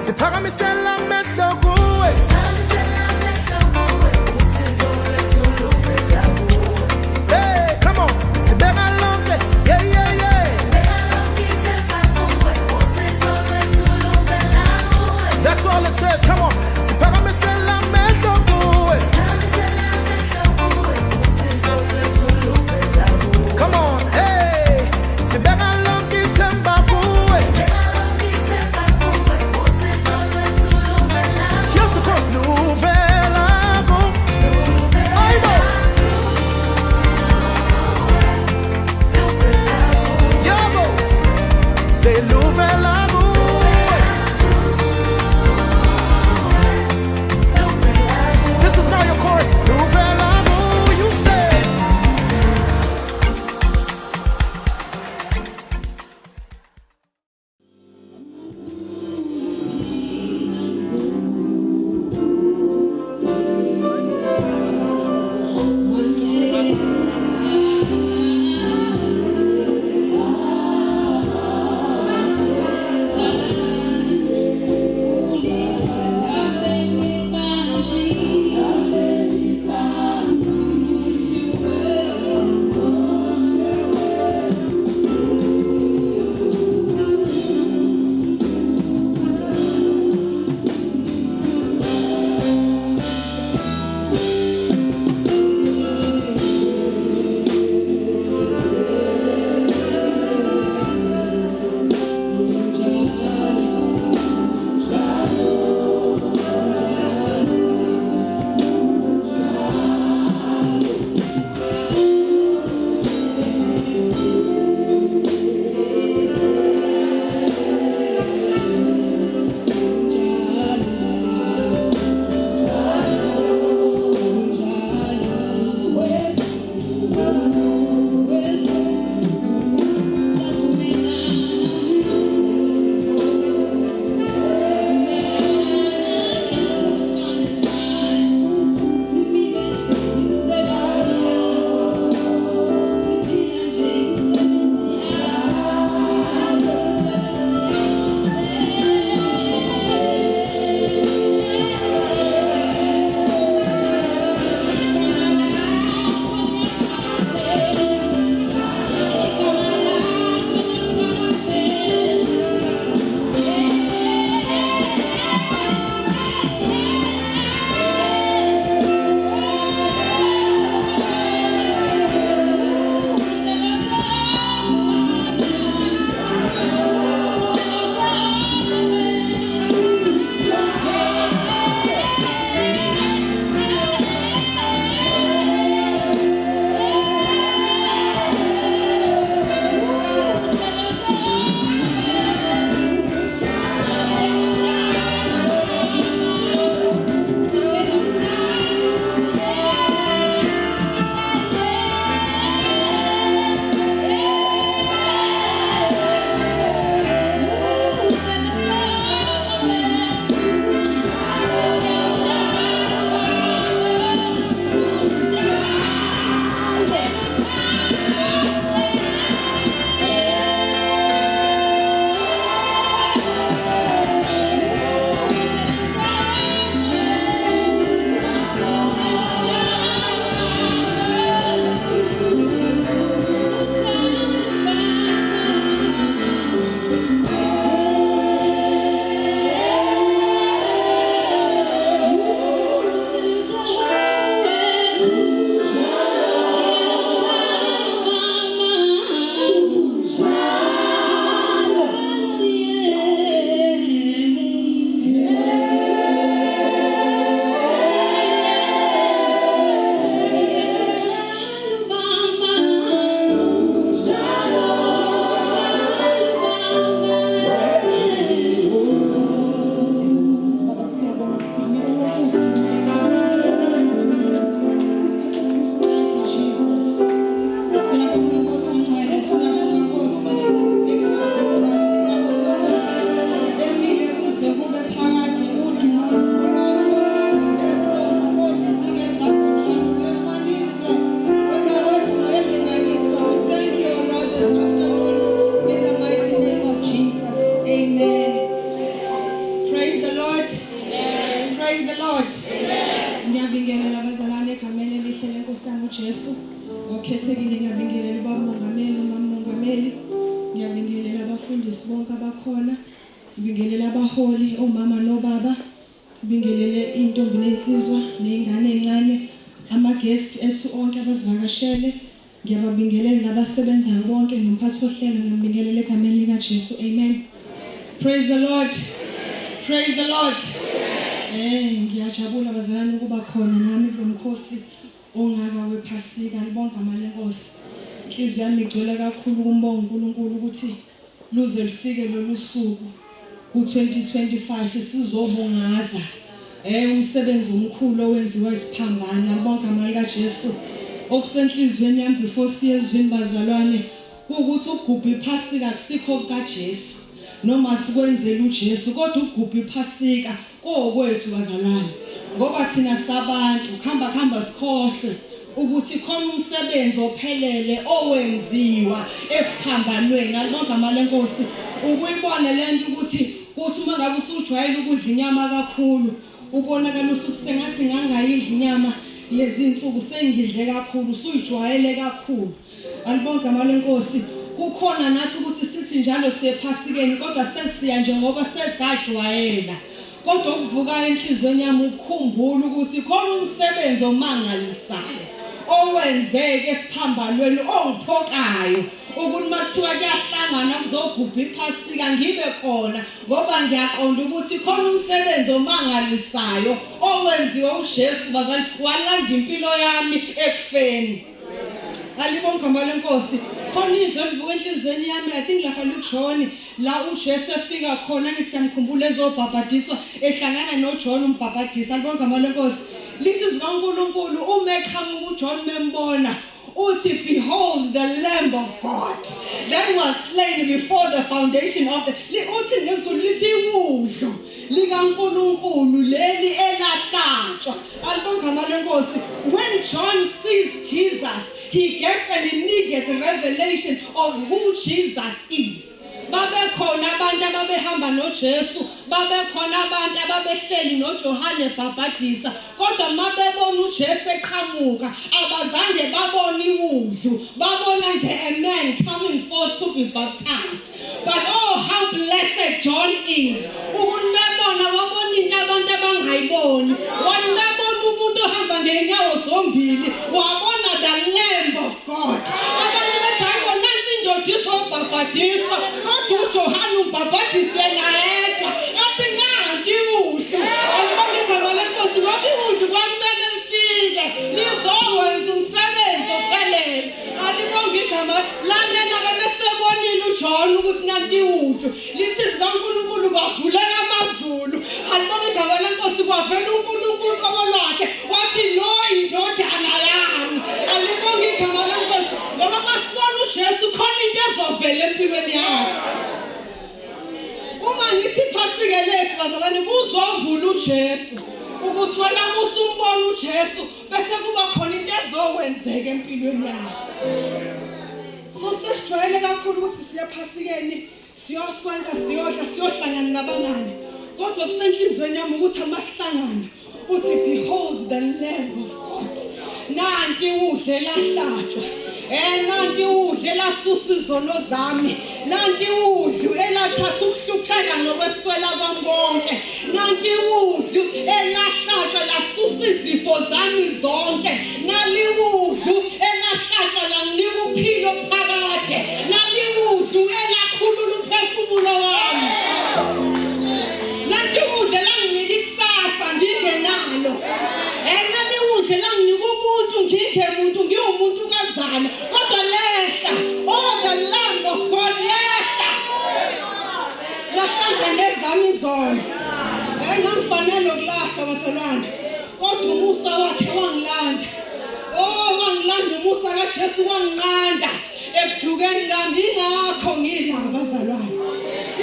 siphakamisela amehlo kuwe. Hey, come on, sibeka lonke, yeah, yeah, yeah. That's all it says, come on, siphakamisela amehlo kuwe. Come on, hey, sibeka lonke ithemba kuwe. bonke abakhona. Ngibingelele abaholi, omama nobaba. Ngibingelele intombi nensizwa nezingane ezincane, ama-guest ethu onke abasivakashele. Ngiyababingelela nabasebenzayo bonke nomphathi ohlelo, ngibingelele egameni likaJesu. Amen. Praise the Lord. Praise the Lord. Ngiyajabula bazalwane ukuba khona nami lo mkhosi ongaka wephasika. Libonga amandla eNkosi. Inhliziyo yami igcwele kakhulu ukumbonga uNkulunkulu ukuthi luze lifike lolu suku ku-2025 sizobungaza umsebenzi omkhulu owenziwa isiphambana. Libonga amandla kaJesu. Okusenhlizweni yami before siye ezweni bazalwane ukuthi ukugubha iphasika akusikho kaJesu noma sikwenzela uJesu, kodwa ukugubha iphasika kokwethu bazalwane, ngoba thina sabantu khamba sikhohle ukuthi khona umsebenzi ophelele owenziwa esiphambanweni. Alibonga amandla eNkosi. Ukuyibona lento ukuthi uma ngabe usujwayele ukudla inyama kakhulu, ubonakala ukuthi sengathi ngangayidla inyama lezi insuku sengidle kakhulu, usuyijwayele kakhulu. Alibonga amandla eNkosi. Kukhona nathi ukuthi sithi njalo siyephasikeni, kodwa sesiya njengoba sesajwayela. Kodwa ukuvuka enhlizweni yami ukukhumbula ukuthi khona umsebenzi omangalisayo owenzeke esiphambanweni ongiphokayo, ukuthi makuthiwa kuyahlangana kuzogubha iphasika ngibe khona, ngoba ngiyaqonda ukuthi khona umsebenzi omangalisayo owenziwe uJesu bazalwane, walanda impilo yami ekufeni. Alibonga amandla eNkosi. Khona izwe livuka enhlizweni yami, I think lapha luJohn la uJesu efika khona, ngisiyamkhumbula ezobhabhadiswa ehlangana noJohn umbhabhadisa. Alibonga amandla eNkosi. Lithi zikaNkulunkulu uma eqhamuka uJohn membona uthi, behold the Lamb of God that was slain before the foundation of the uthi ngezulu lithi iwudlu likaNkulunkulu leli elahlatshwa. Alibonga amandla eNkosi. When John sees Jesus, he gets an immediate revelation of who Jesus is. Babekhona abantu ababehamba noJesu, babekhona abantu ababehleli noJohane eBhabhadisa, kodwa mabebona uJesu eqhamuka abazange babona iwudlu, babona nje a man coming forth to be baptized. But oh, how blessed John is ukuthi bebona wabona into abantu abangayiboni, wabona umuntu ohamba ngenyawo zombili, wabona the Lamb of God. Abantu bathi hayi nansi indoda izobhabhadiswa, kodwa uJohane umbhabhadise yena yedwa athi nanti iwudlu. Alibonga igama leNkosi. Ngoba iwudlu kwamele lifike lizowenza umsebenzi ophelele. Alibonga igama lalela-ke besebonile uJohn ukuthi nanti iwudlu. Lithi zikaNkulunkulu kwavuleka amazulu. Alibonga igama leNkosi. Kwavela uNkulunkulu qobo lwakhe wathi lo indodana yami. Alibonga igama leNkosi. Ngoba masibona uJesu khona into ezovela empilweni yakhe. Uma ngithi iphasika lethu bazalwane kuzombula uJesu, ukuthi wena usumbona uJesu bese kuba khona into ezokwenzeka empilweni yakhe. So sesijwayele kakhulu ukuthi siyaphasikeni, siyosonka, siyodla, siyohlangana nabangani, kodwa kusenhlizweni yami ukuthi amasihlangana uthi behold the Lamb of God. Nanti udle lahlatshwa. Nanti udle lasusa izono zami. Nanti udlu elathatha ukuhlupheka nokweswela kwami konke. Nanti udlu elahlatshwa lasusa izifo zami zonke. Nali udlu elahlatshwa langinika uphilo phakade. Nali udlu elakhulula umphefumulo wami. Nanti udlu langinika ikusasa ngingenalo. Nali udlu langinika umuntu ngingemuntu, ngiwumuntu kazana, kodwa lehla. Oh, the Lamb of God lehla. Lahlanza nezami izona. Ngangifanele ukulahla baselwane, kodwa umusa wakhe wangilanda. Oh, wangilanda umusa kaJesu, wanginqanda ekudukeni lami. Ingakho ngila bazalwane.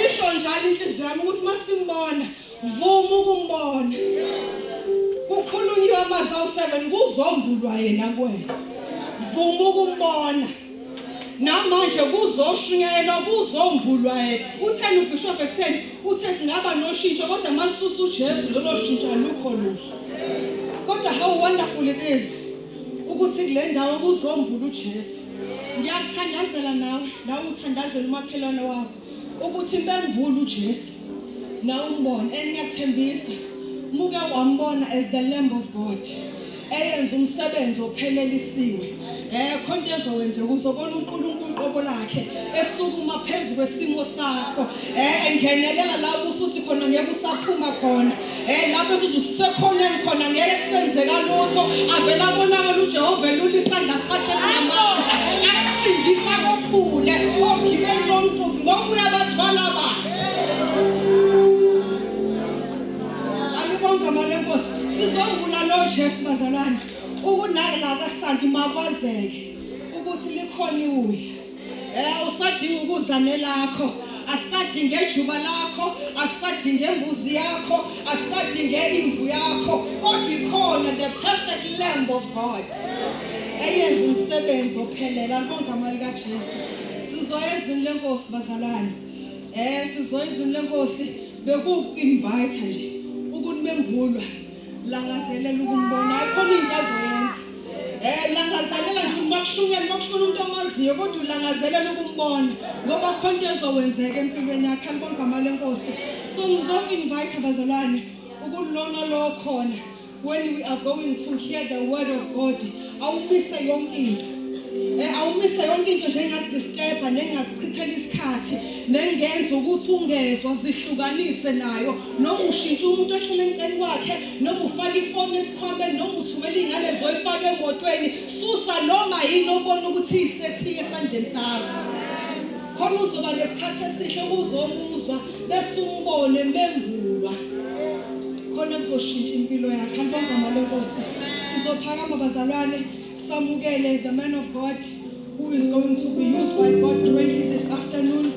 Isho njalo inhliziyo yami ukuthi masimbona vuma ukumbona. Kukhulunywa amazawu 7 kuzombulwa yena kuwena. Vuma ukumbona. Namanje kuzoshunyelwa kuzombulwa yena. Utheni uBishop ekuseni uthe singaba noshintsho, kodwa malisusa uJesu lolo shintsho alukho luhle. Kodwa how wonderful it is ukuthi kule ndawo kuzombula uJesu. Ngiyakuthandazela nawe uthandazela umakhelwane wakho ukuthi bembula uJesu na umbona engiyathembisa muke wambona as the Lamb of God eyenza umsebenzi ophelelisiwe khonto ezowenzeka uzobona uNkulunkulu qobo lakhe esukuma phezulu kwesimo sakho engenelela lapho usuthi khona ngeke usaphuma khona lapho usuthi usekhoneni khona ngeke kusenzeka lutho avela bonakala uJehova elulisandla sakhe esinamandla akusindisa kophule ogibeli lomqhubi ngoba uyabathwala ba alibonga malenkosi sizongula lo Jesu bazalwane ukunala la kaSanti makwazeke ukuthi likhona udla usadinga ukuzane lakho asadinge ijuba lakho asadinge embuzi yakho asadinge imvu yakho kodwa ikhona the perfect Lamb of God eyenza umsebenzi ophelela libonga mali kaJesu sizoyezini lenkosi bazalwane sizoyezini lenkosi bekuinvite nje ukuthi bembulwa langazelela ukumbona ayikhona into azoyenza langazelela nje makushungela umuntu omaziyo kodwa ulangazelela ukumbona ngoba khona into ezowenzeka empilweni yakhe alibonga malenkosi so ngizoinvite abazalwane ukulona lo khona when we are going to hear the word of God awumise yonke into awumise yonke into njengadisturba nengakuchithela isikhathi nengenza ukuthi ungezwa zihlukanise nayo noma ushintsha umuntu ohlele enkeni kwakhe noma ufaka ifoni esikhwameni noma uthumela ingane zoyifaka emotweni susa noma yini obona ukuthi isethiye esandleni sakho khona uzoba lesikhathi esihle uzomuzwa bese umbone mbengulwa khona kuzoshintsha impilo yakhe alibonga malenkosi sizophakama bazalwane samukele the man of God who is going to be used by God greatly this afternoon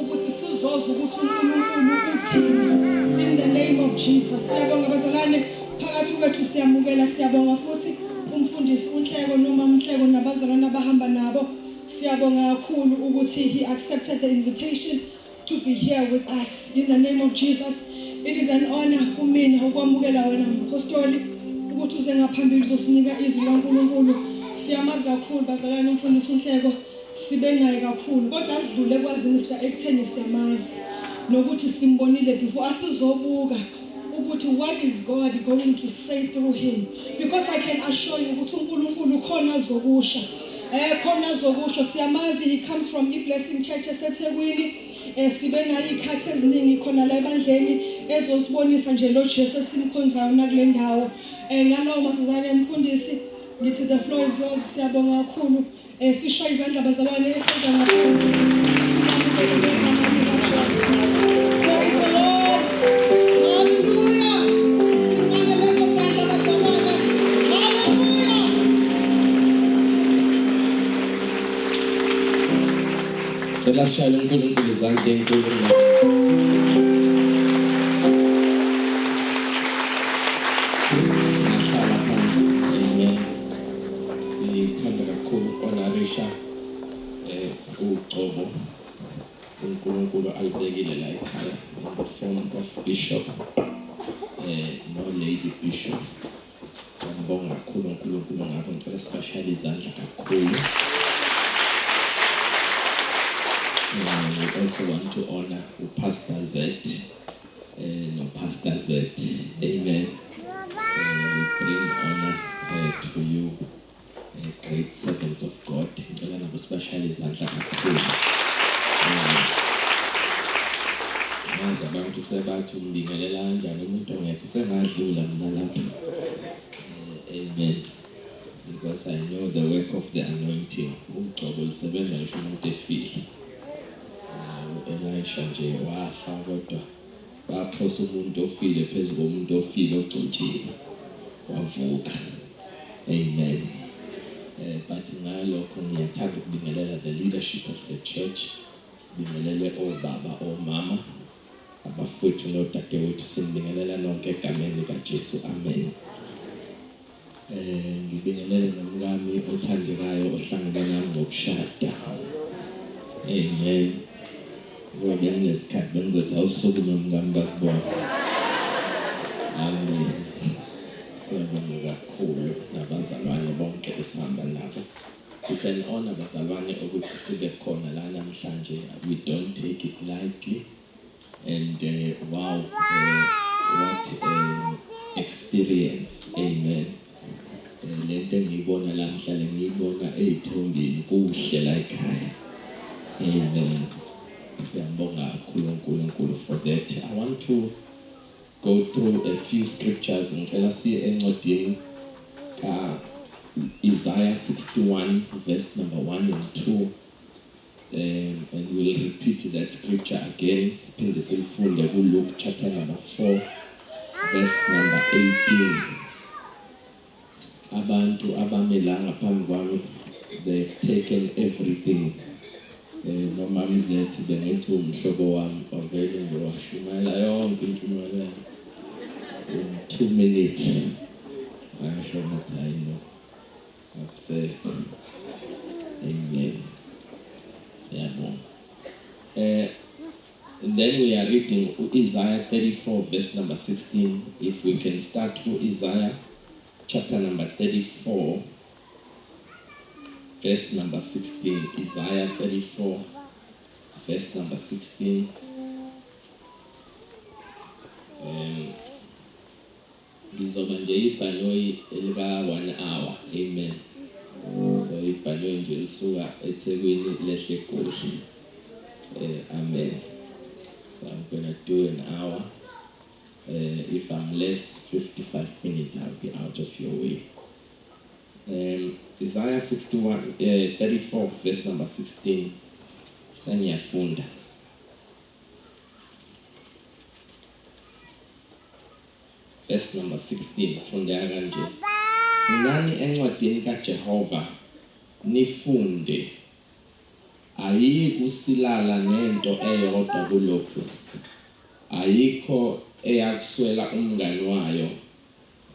ukuthi sizozwa ukuthi uNkulunkulu uthini in the name of Jesus siyabonga bazalwane phakathi kwethu siyamukela siyabonga futhi umfundisi uNhleko noma uNhleko nabazalwane abahamba nabo siyabonga kakhulu ukuthi he accepted the invitation to be here with us in the name of Jesus. It is an honor kumina ukwamukela wena mpostoli ukuthi uze ngaphambili uzosinika izwi laNkulunkulu siyamazi kakhulu bazalwane umfundisi uNhleko sibengayi kakhulu kodwa asidlule kwazinisa ekutheni siyamazi nokuthi simbonile before asizobuka ukuthi what is God going to say through him because I can assure you ukuthi uNkulunkulu khona azokusha khona azokusho siyamazi he comes from iBlessing Church eseThekwini sibengayi ikhathi eziningi khona la ebandleni ezosibonisa nje lo Jesu esimkhonzayo na kule ndawo ngalawo masizane umfundisi ngithi the floor is yours siyabonga kakhulu sisho izandla abazalwane esenza ngaphambili praise the Lord hallelujah singane lezo zandla abazalwane hallelujah Selashala uNkulunkulu izandla enkulu uGcobo uNkulunkulu alibekile la ekhaya in the form of bishop no lady bishop siyabonga kakhulu uNkulunkulu ngakho ngicela sibashayele izandla kakhulu. We also want to honor Pastor Z no Pastor Z amen. We bring honor to you great servants of God. Ngicela nabo sibashayele izandla kakhulu. Nazi abantu sebathi umbingelela kanjani umuntu ongekho sengadlula mina lapha. Amen. Because I know the work of the anointing. uGcobo lisebenza ngisho umuntu efile. Elisha nje wafa kodwa baphosa umuntu ofile phezulu komuntu ofile ogcotshile wavuka. Amen. But ngalokho ngiyathanda ukubingelela the leadership of the church sibingelele obaba omama abafowethu nodadewethu sibingelela nonke egameni likaJesu amen. Ngibingelele nomkami othandekayo ohlangana nami ngokushada amen. Ngoba ngesikhathi bengizothi awusukume nomkami bakubona amen. Siyabonga kakhulu nabazalwane bonke esihamba nabo It's an honor bazalwane ukuthi sibe khona la namhlanje. We don't take it lightly. And wow, what experience. Amen. Lento ngiyibona la mhlanje ngiyibona ezithombeni kuhle la ekhaya. Amen. Siyambonga uNkulunkulu for that. I want to go through a few scriptures ngicela siye encwadini Isaiah 61 verse number 1 and 2. And we'll repeat that scripture again. Siphinde sifunde kuLuke chapter number 4 verse number 18. Abantu abamelanga phambi kwami, they've taken everything. Noma mzethu bengithi umhlobo wami ovele ngowashumayela yonke intumayela in 2 minutes. I'm sure that I know. I've said amen. And then we are reading Isaiah 34 verse number 16. If we can start with Isaiah chapter number 34 verse number 16. Isaiah 34 verse number 16. Ngizoba nje ibhanoyi elika 1 hour. Amen. So ibhanoyi nje lisuka eThekwini lehle kuhle. Amen. So I'm going to do an hour. If I'm less, 55 minutes, I'll be out of your way. Isaiah 34 verse number 16. Saniyafunda. Verse number 16. Funda kanje. Funani encwadini kaJehova nifunde. Ayikusilala nento eyodwa kulokhu. Ayikho eyakuswela umngani wayo,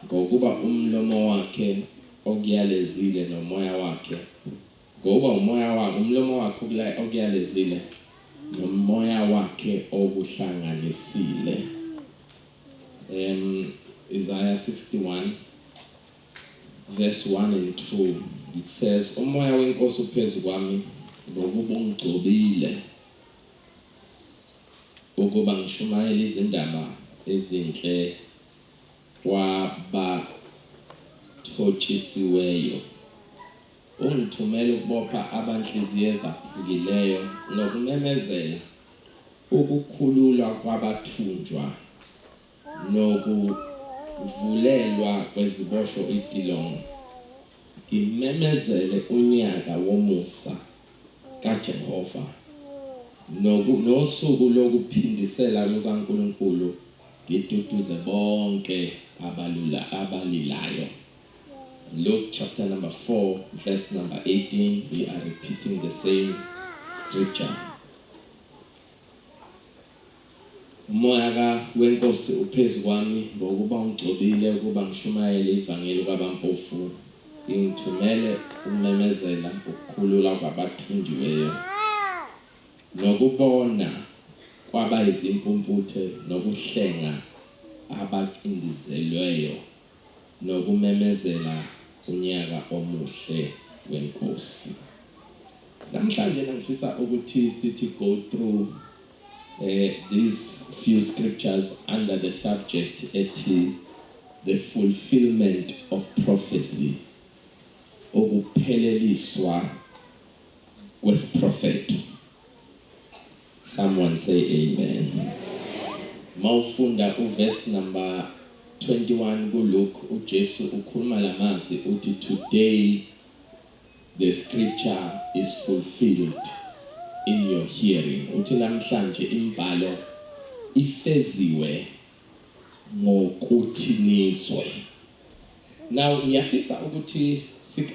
ngokuba umlomo wakhe okuyalezile nomoya wakhe. Ngoba umlomo wakhe okuyalezile nomoya wakhe okuhlanganisile. Isaiah 61 verse 1 and 2, it says, umoya wenkosi uphezu kwami ngokuba ungigcobile ukuba ngishumayele izindaba ezinhle kwabathotshisiweyo. Ungithumele ukubopha abanhliziyo ezaphukileyo nokumemezela ukukhululwa kwabathunjwa nokuvulelwa kweziboshwa itilongo. Ngimemezele unyaka womusa kaJehova nosuku lokuphindisela lukaNkulunkulu, ngitutuze bonke abalilayo. Luke chapter number 4 verse number 18, we are repeating the same scripture. Umoya wenkosi uphezu kwami ngokuba ungigcobile ukuba ngishumayele ivangeli kwabampofu. Ngithumele ukumemezela ukukhulula kwabathunjiweyo nokubona kwabayizimpumputhe nokuhlenga abacindizelweyo nokumemezela unyaka omuhle wenkosi. Namhlanje ngifisa ukuthi sithi go through these few scriptures under the subject the fulfillment of prophecy, ukupheleliswa kwesiprophet. Someone say amen. Mawufunda verse number 21 kuLuke, uJesu ukhuluma lamazwi uthi today the scripture is fulfilled in your hearing. Uthi namhlanje imbalo ifeziwe ngokuthi nizwe. Now ngiyafisa ukuthi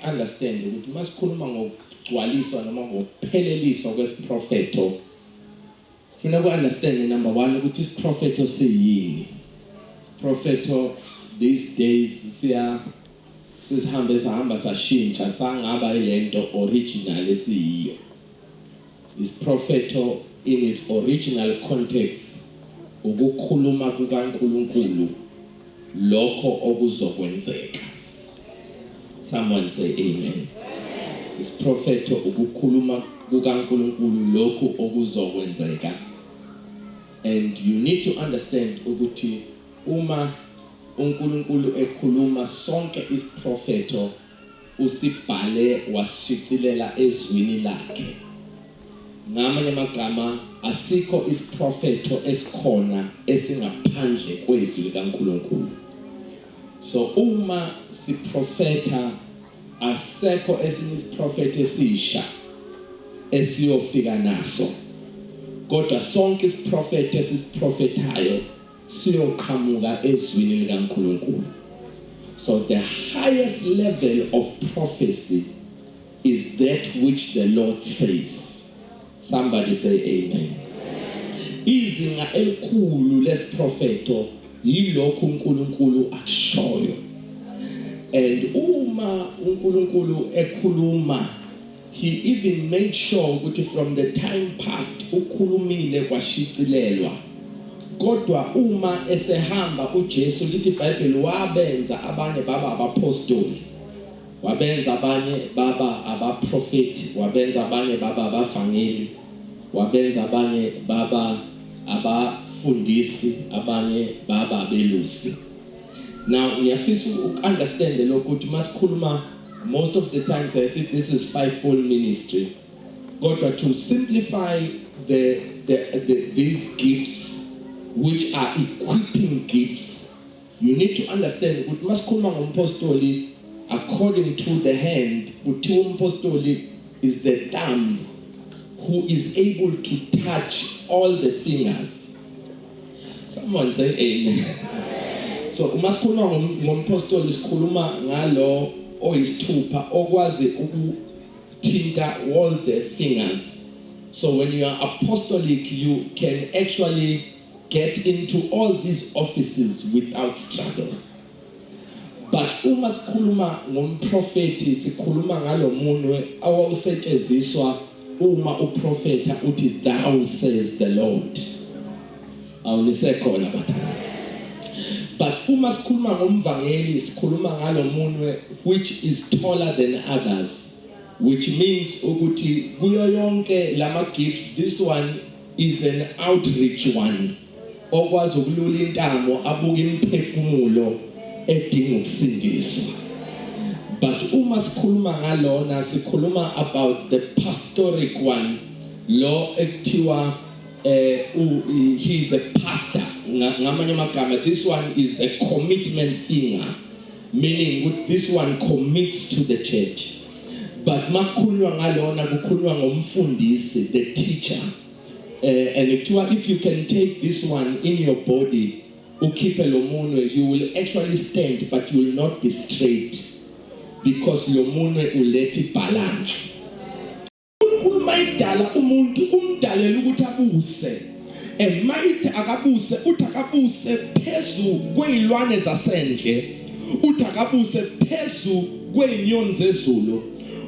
understand ukuthi masikhuluma ngokugcwaliswa noma ngokupheleliswa kwesiprofeto, funa understand number 1 ukuthi isiprofeto siyini. Propheto these days sihamba sashintsha sangaba ilento original esiyiyo. Is propheto in its original context ukukhuluma kukaNkulunkulu lokho okuzokwenzeka. Someone say amen. Isiprofeto ukukhuluma kukaNkulunkulu lokhu okuzokwenzeka. And you need to understand ukuthi uma uNkulunkulu ekhuluma sonke isiprofeto usibhale wasishicilela ezwini lakhe. Ngamanye amagama asikho isiprofeto esikhona esingaphandle kwezwi likaNkulunkulu. So uma siprofeta asekho esinye isiprofeto esisha esiyofika naso. Kodwa sonke isiprofeto esisiprofetayo siyoqhamuka ezwini likaNkulunkulu. So the highest level of prophecy is that which the Lord says. Somebody say amen. Izinga elikhulu lesiprofeto yilokhu uNkulunkulu akushoyo. And uma uNkulunkulu ekhuluma, he even made sure ukuthi from the time past ukhulumile kwashicilelwa. Kodwa uma esehamba uJesu lithi iBhayibheli wabenza abanye baba abapostoli, wabenza abanye baba abaprofeti, wabenza abanye baba abavangeli, wabenza abanye baba abafundisi, abanye baba abelusi. Now ngiyafisa understand lokuthi masikhuluma most of the times I say this is fivefold ministry. Kodwa to simplify these gifts which are equipping gifts, you need to understand ukuthi masikhuluma ngompostoli according to the hand, ukuthi umpostoli is the thumb who is able to touch all the fingers. Someone say amen. So masikhuluma ngompostoli sikhuluma ngalo oyisithupha okwazi ukuthinta all the fingers. So when you are apostolic, you can actually get into all these offices without struggle. But uma sikhuluma ngomprofeti sikhuluma ngalo munwe awusetshenziswa uma uprofeta uthi thou says the Lord. Awunisekhona bathana. But uma sikhuluma ngomvangeli sikhuluma ngalo munwe which is taller than others, which means ukuthi kuyo yonke lama gifts this one is an outreach one. Okwazi ukulula intamo abuka imphefumulo edinga ukusindiswa. But uma sikhuluma ngalona sikhuluma about the pastoric one, lo ekuthiwa he is a pastor. Ngamanye amagama this one is a commitment finger, meaning this one commits to the church. But makhulwa ngalona kukhulwa ngomfundisi, the teacher. And if you can take this one in your body, you will actually stand, but you will not be straight, because lomunwe will let it balance. Umayidala umuntu umdalela ukuthi abuse, emayithe akabuse uthakabuse phezu kwezilwane zasendle, uthakabuse phezu kwezinyoni zezulu,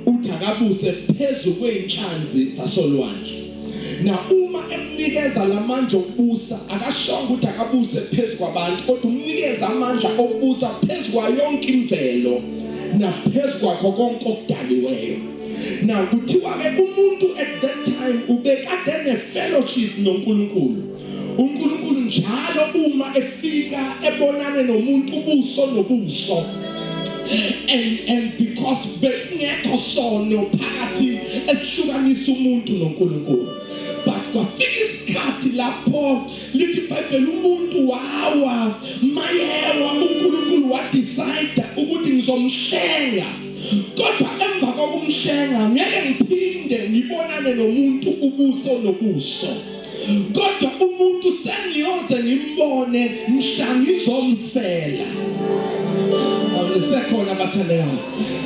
uthakabuse phezu kweinhlanzi zasolwandle. Na uma emnikeza lamandla okubusa akashonga ukuthi akabuse phezu kwabantu, kodwa umnikeza amandla okubusa phezu kwa yonke imvelo na phezu kwakho konke okudaliweyo. Now kuthiwa ke umuntu at that time ubekade ne fellowship noNkulunkulu. uNkulunkulu njalo uma efika ebonane nomuntu ubuso nobuso, and because bengekho sono phakathi esihlukanisa umuntu noNkulunkulu. But kwafika isikhathi lapho lithi iBhayibheli umuntu wawa mayewa uNkulunkulu wa decide ukuthi ngizomhlenga. Kodwa emva kokumhlenga ngeke ngiphinde ngibonane nomuntu ubuso nobuso. Kodwa umuntu sengiyoze ngimbone mhla ngizomfela. Awusekhona bathandekayo.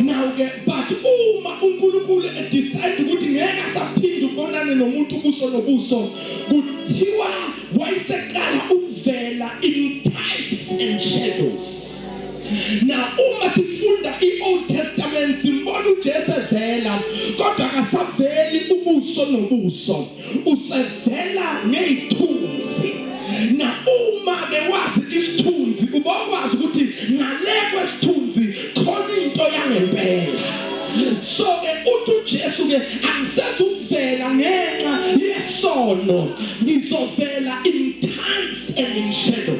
Now ke but uma uNkulunkulu decide ukuthi ngeke asaphinde ubonane nomuntu ubuso nobuso, kuthiwa wayesekala ukuvela in types and shadows. Now uma sifunda iOld Testament simbona uJesu evela, kodwa akasaveli ubuso nobuso, usevela ngezithunzi. Na uma bewazi isithunzi ubakwazi ukuthi ngale kwesithunzi khona into yangempela. So uthi angisezuvela ngenxa yesono, ngizovela in types and in shadow.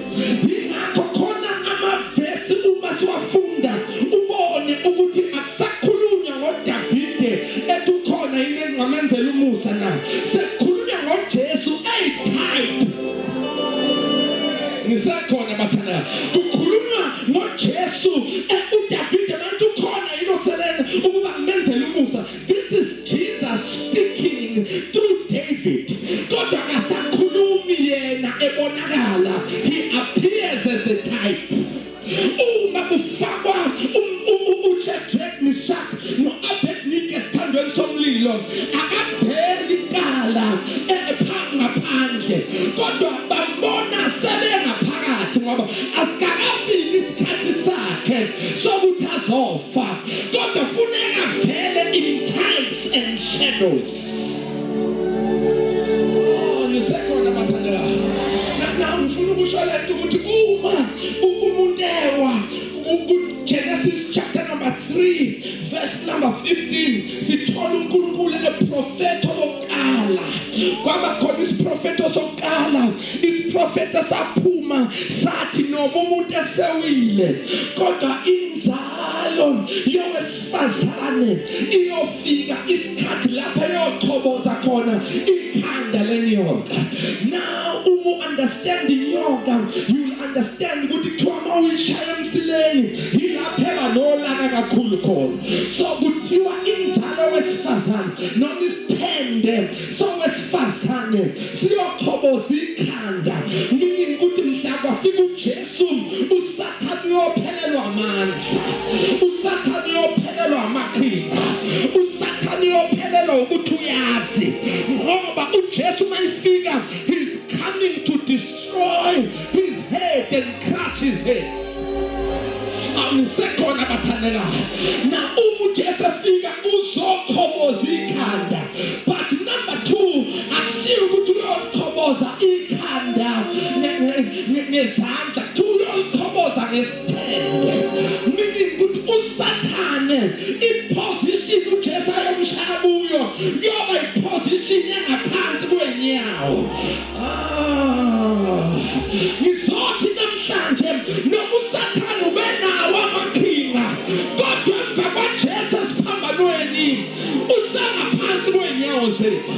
Yingakho khona amavesi uma siwafunda ubone ukuthi akusakhulunywa ngoDavide ethi ukhona yini engamenzela umusa na, sekukhulunywa ngoJesu type. Nisakhona bathana kukhulunywa ngoJesu uDavide manje ukhona yini oselena ukuba ngimenzele umusa. This is Jesus speaking through David. Kodwa akasakhulumi yena ebonakala, he appears as a type. Uma kufakwa uShadrach, Meshach no-Abednego esithandweni somlilo, akaveli ikala ngaphandle, kodwa bambona sebengaphakathi ngoba asikakafiki isikhathi sakhe sokuthi azofa, kodwa funeka vele in types and shadows. Nisekhona bathandela na ngifuna ukusho lento ukuthi uma umuntu ewa Genesis chapter number 3 verse number 15 sithola uNkulunkulu eprofetho lokala kwaba khona isiprofetho sokala, isiprofetho saphuma sathi noma umuntu esewile kodwa inzalo yowesifazane iyofika isikhathi lapha yochoboza khona ikhanda lenyoka. Now uma understand inyoka, you will understand ukuthi kuthiwa mawuyishaya emsileni yilaphela nolaka kakhulu khona. So kuthiwa inzalo wesifazane noma isithende sowesifazane siyochoboza ikhanda, meaning ukuthi mhla kwafika uJesu uSathane uyophelelwa amandla, uSathane uyophelelwa amaqhinga, uSathane uyophelelwa ukuthi uyazi ngoba uJesu mayifika he's coming to destroy his head and crush his head. Awusekhona bathandela na uJesu afika uzochoboza ikhanda, but number 2 akushiwo ukuthi uyochoboza ikhanda ngezandla, uyochoboza ngesithende, meaning ukuthi uSathane iposition uJesu ayomshaya kuyo yoba iposition engaphansi kwenyawo. Ngizothi namhlanje noma uSathane ubenawo amaqhinga, kodwa emva kwaJesu esiphambanweni usangaphansi kwenyawo zethu.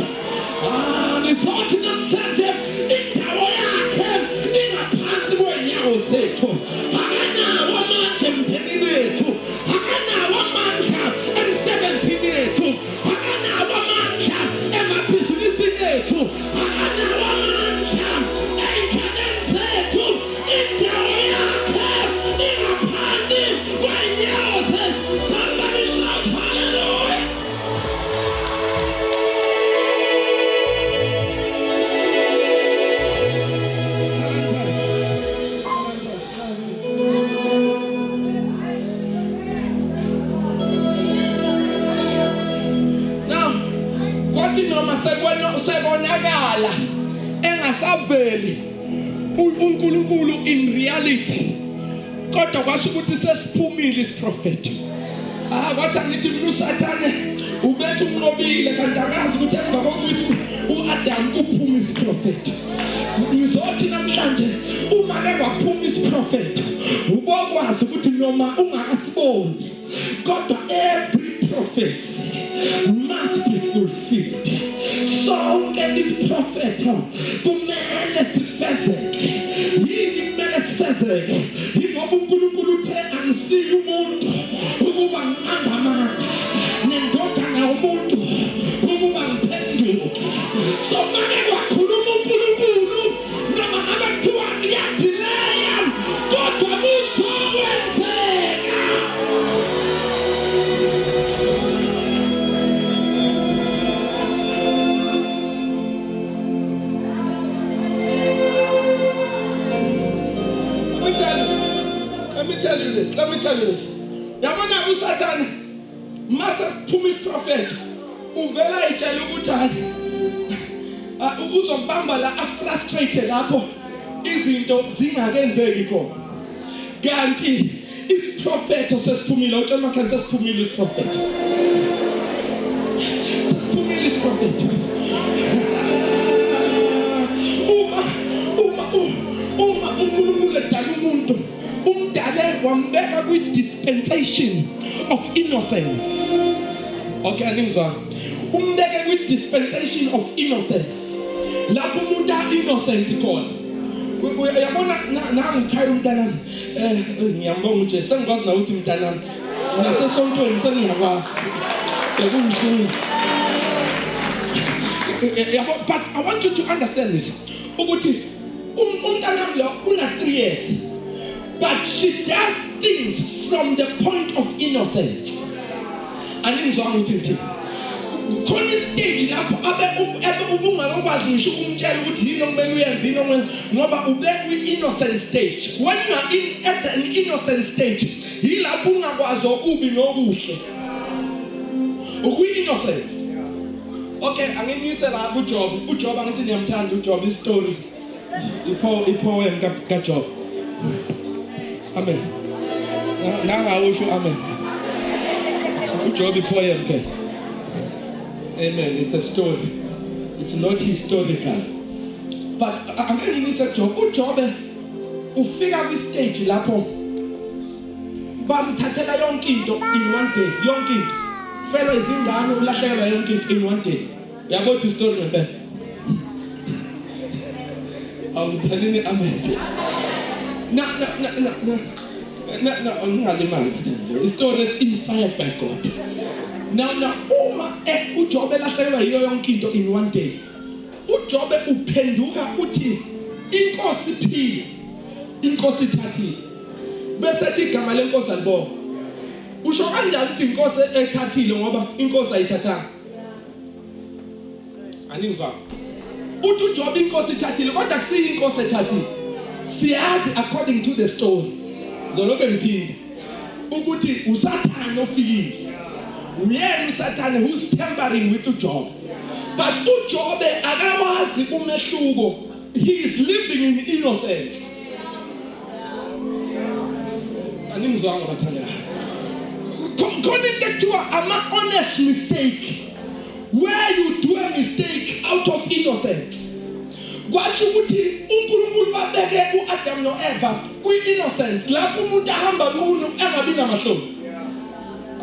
Ngizothi namhlanje indawo yakhe ingaphansi kwenyawo zethu. Akanawo amandla emndenini wethu, akanawo amandla emsebenzini wethu, akanawo amandla emabhizinisini wethu, akanawo amandla ey'nkadeni zethu. Indawo yakhe ingaphansi kwenyawo zethu. Somebody shout hallelujah. Now, kwathi noma sebonakala engasaveli uNkulunkulu in reality, kodwa kwasho ukuthi sesiphumile isiprofethi. Kwathi angithi uSathane ubethe umnqobile kanti akazi ukuthi emva kokuthi uAdam kuphuma isiprofethi. Ngizothi namhlanje uma kwaphuma isiprofethi ubokwazi ukuthi noma ungakasiboni kodwa every prophecy must be fulfilled. Sonke isiprofeto kumele sifezeke. Yini kumele sifezeke? Yingoba uNkulunkulu uthe angisiyi umuntu ukuba ngiqamba amanga, nendodana yomuntu ukuba ngiphenduke. So manje kwakhuluma uNkulunkulu noma ngabe kuthiwa iyadileya kodwa kuzokwenzeka. Let me tell you this. Yabona uSathane mase kuphuma isiprofethi uvela itshela ukuthi uzobamba la afrustrate lapho izinto zingakenzeki khona. Kanti isiprofethi sesiphumile, ucela makhansi sesiphumile isiprofethi. siphumile isiprofethi. Uma uNkulunkulu edala umuntu, umdale wambeka kwi-dispensation of innocence. Okay, aningizwa? Umbeke kwi-dispensation of innocence. Lapho umuntu innocent khona. Uyabona nangikhaya umntanami. Ngiyambonga nje sengikwazi na ukuthi umntanami nasesontweni sengiyakwazi. Bekungihlula. But I want you to understand this. Ukuthi umntanami lo una 3 years. But she does things from the point of innocence. Aningizwa ukuthi khona istage lapho ubungakwazi ngisho ukumtshela ukuthi yini okumele uyenze yini okumele ngoba ubeka kwi-innocent stage. When you are at an innocent stage, yilapho ungakwazi okubi nokuhle. Ukwi-innocence. Okay, anginyise la kuJob. uJob angithi ngiyamthanda uJob istories. Ipoem kaJob. Amen. Nangawusho amen. uJob ipoem ke. Amen. It's a story. It's not historical. But I'm going to say Job. uJob ufika kwi-stage lapho bamthathela yonke into in one day. Yonke into. Fellow izingane ulahlekelwa yonke into in one day. Yabo the story ngempela. I'm telling you amen. No. Ungalimali. The story is inspired by God. Now, uma uJob elahlekelwa yiyo yonke into in one day. uJob uphenduka uthi inkosi iphile, inkosi ithathile. Bese ethi igama lenkosi alibonga. Usho kanjani ukuthi inkosi ethathile ngoba inkosi ayithathanga? Aningizwa? Uthi uJob inkosi ithathile kodwa akusiyo inkosi ethathile. Siyazi according to the story. Ngizoloke ngiphinde ukuthi uSathane ofikile. Uyena uSathane who's tampering with uJob. But uJob akawazi umehluko. He is living in innocence. Aningizwanga bathanda. Khona into ekuthiwa ama-honest mistake. Where you do a mistake out of innocence. Kwathi ukuthi uNkulunkulu babeke uAdam noEva kwi-innocence. Lapho umuntu ahamba nkulu engabi namahloni.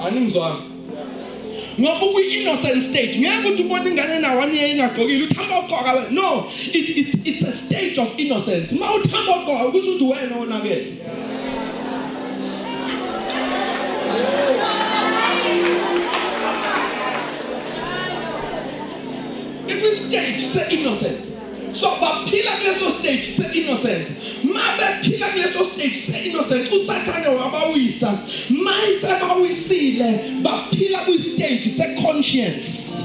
Aningizwanga. Ngoba kwi-innocent stage ngeke ukuthi ubone ingane nawo aniye ingagqokile uthamba ugqoka wena. No, it's a stage of innocence. Ma uthamba ugqoka kusho ukuthi wena onakele. It's stage se innocent. So baphila kuleso stage se innocent. Mabe phila kuleso stage se innocent. uSathane wabawisa. Mayise bawisile baphila kwi-stage se conscience.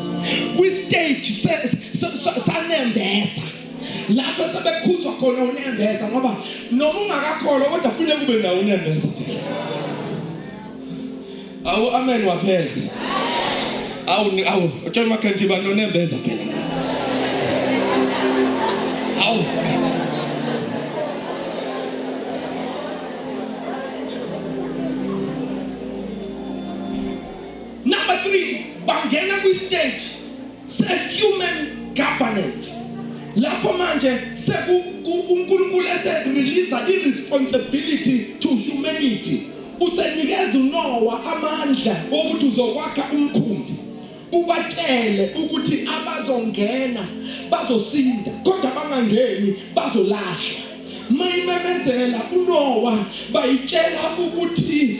Kwi-stage sanembeza. Lapho sebekhuzwa khona unembeza ngoba noma ungakakholwa kodwa kufanele kube nawo unembeza. Awu amen waphela. Awu utshela makanti banonembeza phela. Awu Number 3, bangena kwi-stage se-human governance. Lapho manje uNkulunkulu ese-release i-responsibility to humanity. Usenikeza uNoah amandla ukuthi uzokwakha umkhumbi. Ubatshele ukuthi abazongena bazosinda kodwa bangangeni bazolahla. Mayimemezela uNoah bayitshela ukuthi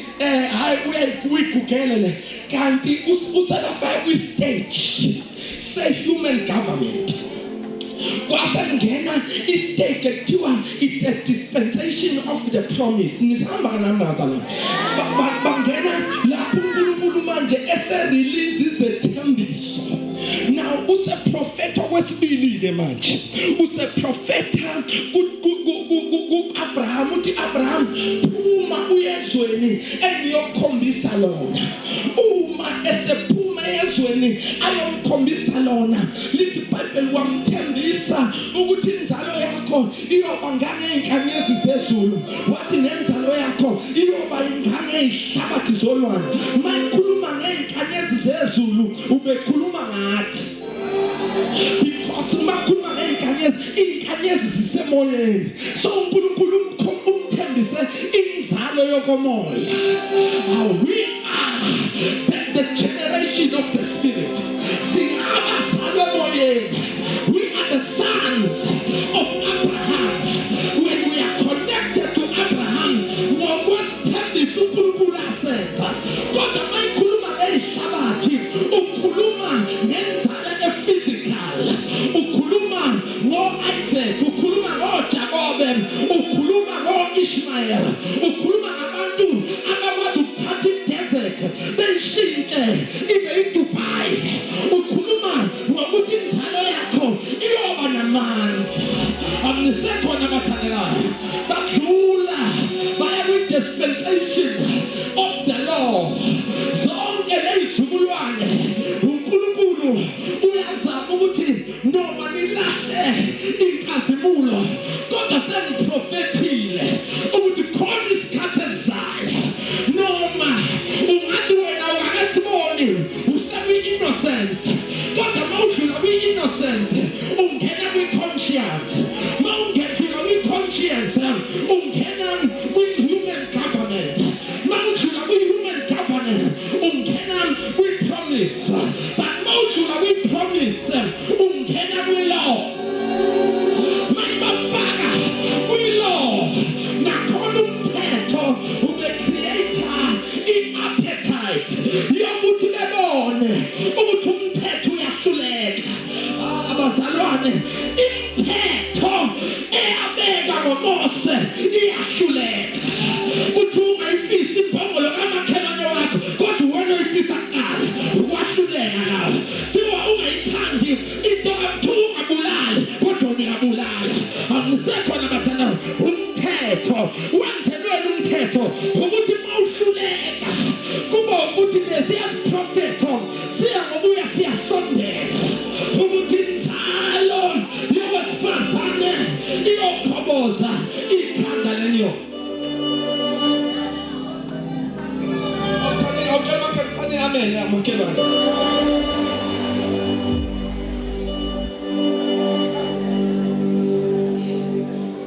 hayi uyayigugele kanti uselafaya kwi-stage se-human government. Kwasengena i-stage ekuthiwa it's a dispensation of the promise. Ngisihamba kanamazana bangena lapho uNkulunkulu manje ese-release izethembiso. Now useprofeta wesibili manje useprofeta ku-Abraham uthi Abraham uma uyezweni engiyokhombisa lona. Uma esephuma ezweni ayomkhombisa lona lithi iBhayibheli wamthembisa ukuthi inzalo yakho iyoba ngane inkanyezi zezulu. Wathi nenzalo yakho iyoba ingane ihlabathi zolwandle. Mayikhuluma ngeinkanyezi zezulu ubekhuluma ngathi because makhuluma ngeinkanyezi zisemoyeni so uNkulunkulu umthembise inzalo yokomoya. We are the generation of the spirit. Singabazalwa emoyeni. We are the sons of Abraham. When we are connected to Abraham, ngokwesithembiso uNkulunkulu asenza. Kodwa mayikhuluma ngehlabathi, ukhuluma ngenzalo ephysical, ukhuluma ngo-Isaac, ukhuluma ngoJakobe, ukhuluma ngo-Ishmael, ukhuluma ngabantu abakwazi ukuthatha i-desert beyishintshe ibe iDubai. Ukhuluma ngokuthi inzalo yakho iyoba namandla. Amnisekhona abathandekayo badlula baya kwi-dispensation of the law. Zonke lezizukulwane uNkulunkulu uyazama ukuthi noma nilahle inkazimulo kodwa sengiprofethile ukuthi khona isikhathi esizayo. Noma ungathi wena ungakasiboni usebi-innocent kodwa mawudlula kwi-innocent ungena kwi-conscience. Mawungedlula kwi-conscience ungena kwi-human government. Mawudlula kwi-human government ungena kwi-promise. But mawudlula kwi-promise ungena kwi-law. Mayibafaka kwi-law nakhona umthetho ube-creator i-appetite yokuthi bebone ukuthi umthetho uyahluleka. Abazalwane, imithetho eyabeka ngoMose iyahluleka. Uthi ungayifisi imbongolo kamakhelwane wakho kodwa wena uyifisa kuqala ukwahluleka nawe. Thiwa ungayithandi into kamthuku ungabulali kodwa uyabulala. Amnisekhona bathanda umthetho wenzelweni umthetho ukuthi mawuhluleka kuba ukuthi lesiyasiprofetho siya ngokuya siyasondela ukuthi inzalo yowesifazane iyokhoboza ikhanda lenyoka. Awutshela makhelwane amen amakhelwane.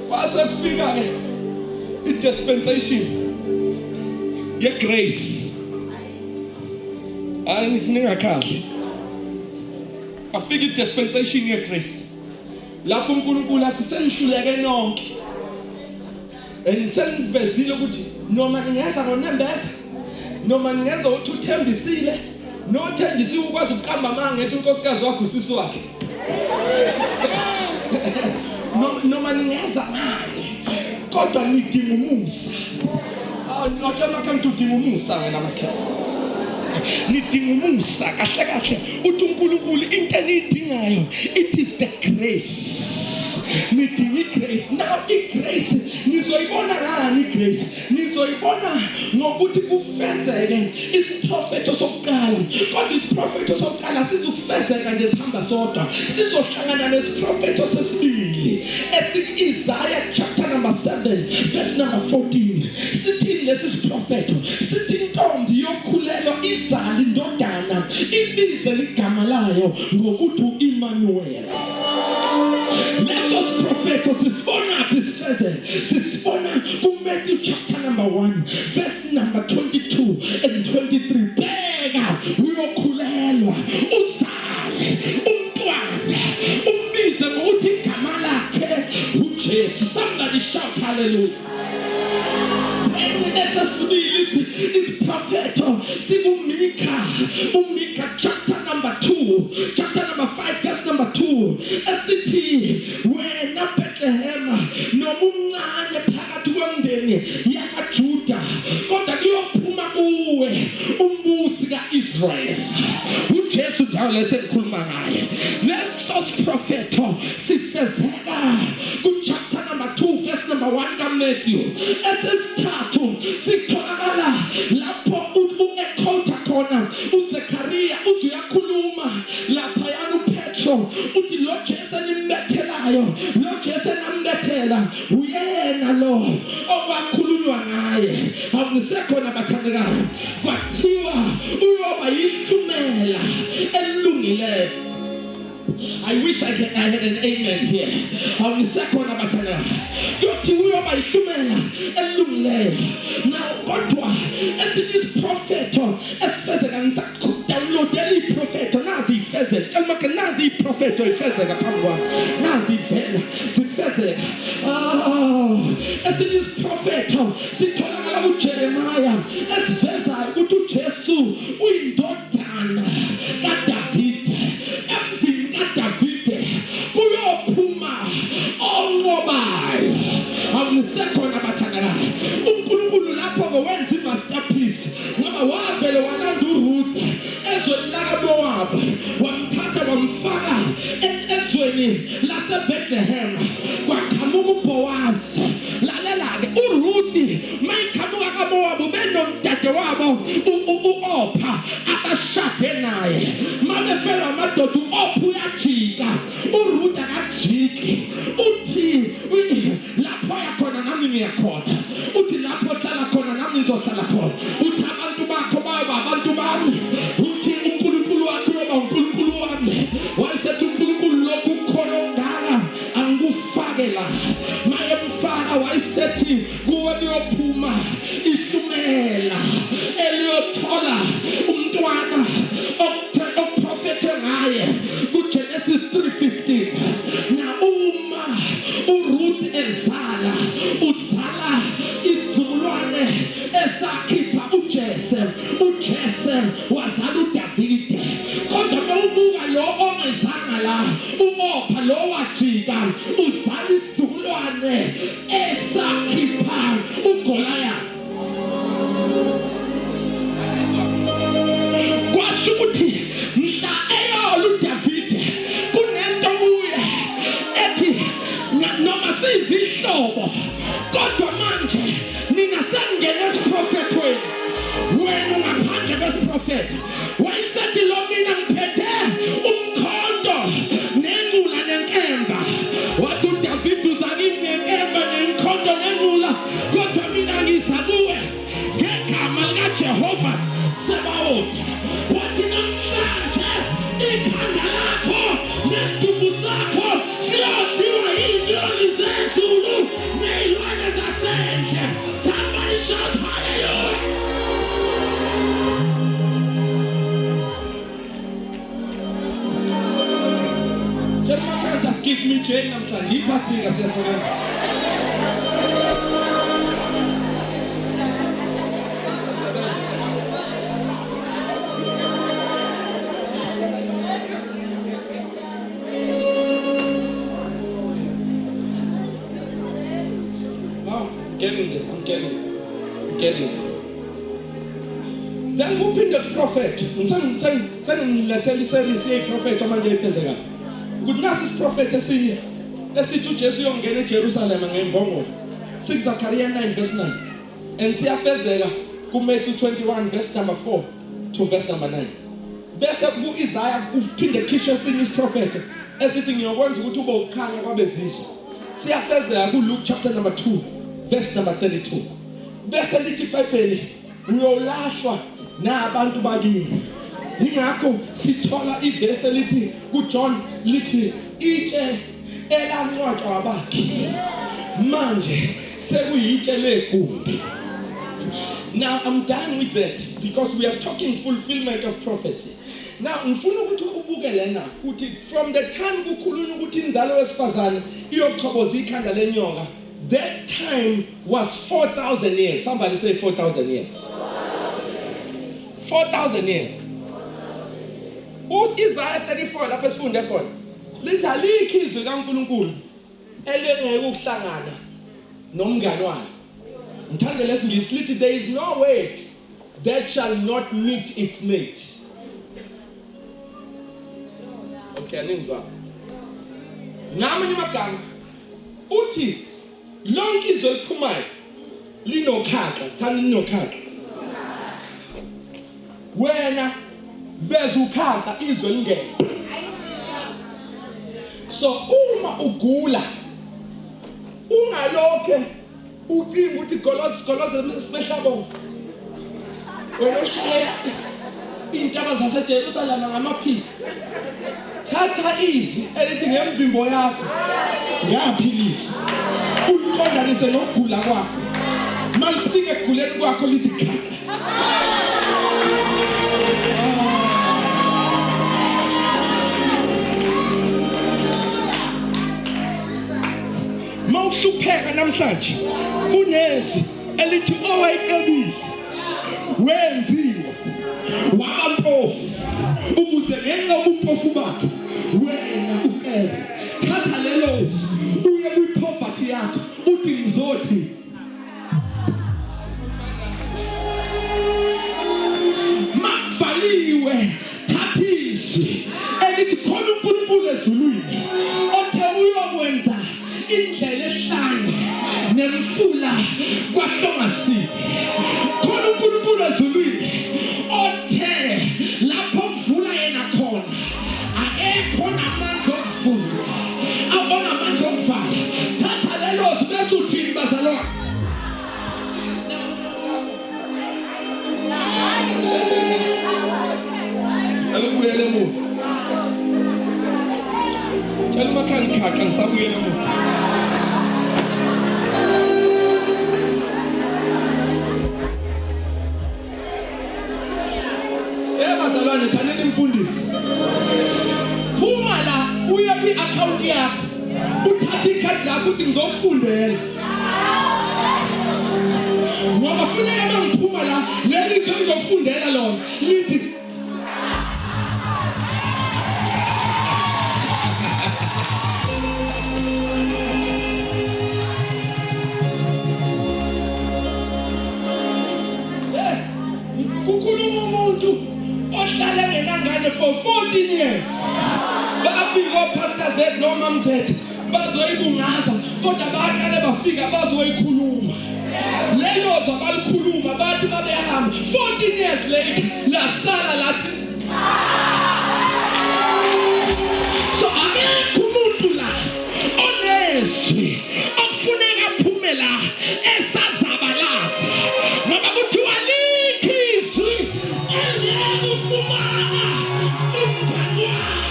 Kwase kufika i-dispensation ye-grace. Hayi ningakhahli. Afika i-dispensation ye-grace. Lapho uNkulunkulu athi sengihluleke nonke. Sengivezile ukuthi noma ngingenza ngonembeza, noma ngingenza ukuthi uthembisile, nothembisiwe ukwazi ukuqamba amanga ethi unkosikazi wakho usisi wakhe. Noma ningeza ngani kodwa nidinga umusa. Notshela kanti udinga umusa wena makhe. Nidinga umusa kahle kahle uthi uNkulunkulu into enidingayo it is the grace. Nidinga i-grace. Now i-grace nizoyibona ngani i-grace? Nizoyibona ngokuthi kufezeke isiprofetho sokuqala. Kodwa isiprofetho sokuqala sizokufezeka nje sihamba sodwa. Sizohlangana nesiprofetho sesibili esi-Isaiah chapter number 7 verse number 14. Sithi lesi siprofetho sithi intombi yokhulelwa izali indodana ibize igama layo ngokuthi u-Emmanuel. Leso siprofetho sisibona sisibona kuMatthew chapter number 1 verse number 22 and 23. Bheka uyokhulelwa uzale umntwana umbize ngokuthi igama lakhe uJesu. Somebody shout hallelujah. Esasibili isiprofetho sikuMika. uMika chapter number 2 chapter number 5 verse number 2 esithi wena Bethlehem noma umncane phakathi kwemndeni yakaJuda kodwa kuyophuma kuwe umbusi kaIsrael uJesu ndawo lesengikhuluma ngaye. Leso siprofetho sifezeka kuchapter number 2 verse number 1 kaMatthew. Esesithathu sitholakala lapho u-ekhotha khona uZechariah uthi uyakhuluma lapha yana uPetro uthi lo Jesu nimbethelayo lo Jesu nambethela uyena lo okwakhulunywa ngaye. Akusekhona bathandekayo kwathiwa uyoba yisumela I wish I had an amen here. Awunisekhona bathana. Yothi uyoba ihlumela elungileyo. Now kodwa esithi prophetho esifezeka ngisakudawunloadela iprofetho nazi ifezeka. Tell me nazi iprofetho ifezeka phambi kwami. Nazi ivela ifezeka. Esithi prophetho sitholakala kuJeremiah esiveza ukuthi uJesu uyindodana kaDavide. Emzini kaDavide kuyophuma onqobayo. Awunisekhona bathana. uNkulunkulu lapho wenza imasterpiece ngoba wavele walanda uRuth ezweni lakaMoab wamthatha wamfaka ezweni laseBethlehem kwaqhamuka uBoaz. Lalela-ke uRuth mayiqhamuka kaMoab benomdadewabo u-Opha abashade naye. Mabefela amadoda u-Opha uyajika uRuth akajiki. Uthi lapho yakhona nami ngiyakhona. Uthi lapho hlala khona nami ngizohlala khona. Uthi abantu bakho baba abantu bami. Uthi uNkulunkulu wakho uba uNkulunkulu wami. Wayesethi uNkulunkulu lokhu khona ongaka angikufake la. Maye mfaka wayesethi kuwe niyophuma ihlumela eliyothola umntwana okuprofethe ngaye kuGenesis 3:15. Na uma uRuth ezala uzala izizukulwane esakhipha uJese. uJese wazala uDavide. Kodwa mawubuka lo ongezanga la uOpha lo wajika uzala izizukulwane esakhipha uGoliath. Kwasho ukuthi mhla eyolo uDavide kunento kuye ethi noma sizihlobo kodwa manje mina sengene esiprofethweni wena ngaphandle kwesiprofetho. Wayesethi lo mina ngiphethe umkhonto nenqula nenkemba. Wathi uDavide uzakini nenkemba nenkhonto nenqula kodwa mina ngisa kuwe ngegama likaJehova Sebaothi. Wathi namhlanje ikhanda lakho nesidumbu sakho siyodliwa yizilwane zezulu nezilwane zasendle. Somebody shout hallelujah. Jeremiah just give me chain namhlanje iphasika siyasebenza. I'm getting there. Then who picked the prophet? Ngilethela iservice yeprofethi manje ifezeka. Ukuthi nasi isprofethi esinye esithi uJesu uyongena eJerusalem ngembongolo. 6 Zechariah 9 verse 9. And siyafezeka kuMatthew 21 verse number 4 to verse number 9. Bese ku-Isaiah uphinde khishwe esinye isprofethi esithi ngiyokwenza ukuthi ube ukukhanya kwabezizwe. Siyafezeka kuLuke chapter number 2 verse number 32. Bese lithi iBhayibheli uyolahlwa nabantu bakini. Ingakho sithola ivesi lithi kuJohn lithi itshe elanqwatshwa abakhi manje sekuyitshe legumbi. Now I'm done with that because we are talking fulfillment of prophecy. Now ngifuna ukuthi ubuke lena ukuthi from the time kukhulunywa ukuthi inzalo wesifazane iyoqhoboza ikhanda lenyoka, that time was 4,000 years. Somebody say 4,000 years. 4,000 years. Isaiah 34 lapho sifunde khona lithi alikho izwi kaNkulunkulu elengeke ukuhlangana nomngane wayo. Ngithanda lesingisi lithi there is no word that shall not meet its mate. Okay, aningizwa. Nami nimagama uthi lonke izwi eliphumayo linokhaka, thani linokhaka. Wena veza ukhaka izwe lingene. So uma ugula ungalokhe ucinga ukuthi goloza sibehlabo. Wena ushaya intaba zaseJerusalem ngamaphiko. Thatha izwi elithi ngemvimbo yakho ngaphilisa. Uliqondanise nokugula kwakho. Malifike ekuguleni kwakho lithi khaka. Mawuhlupheka namhlanje kunezi elithi owayicebile wenziwa wabampofu ukuze ngenxa ubumpofu bakhe wena ukebe. Thatha lelo uye kwi-poverty yakho uthi ngizothi makuvaliwe. Thatha izwi elithi khona uNkulunkulu ezulwini othe uyokwenza indlela ehlane nemfula kwahlongasini. Khona uNkulunkulu ezulwini othe lapho kuvula yena khona akekho namandla okuvula abona amandla okuvala. Thatha lelo zwi bese uthini bazalwane? Akubuyele emuva. Tshela umakhaya ngikhaxa ngisabuyele emuva. Bazalwane thanele imfundisi. Phuma la uye kwi-account yakho. Uthatha ikhadi lakho uthi ngizokufundela. Ngoba kufuneka mangiphuma la leli ngizokufundela lona. Lithi kukhuluma umuntu ohlala ngenangane for 14 years. Bafika oPastor Z noMam Z bazoyibungaza kodwa baqale bafika bazoyikhuluma. Lelo zabalikhuluma bathi babehamba 14 years later lasala lathi. So akekho umuntu la onezwi okufuneka aphume la esazabalaza ngoba kuthiwa likhizwi engekufumana umphakwalo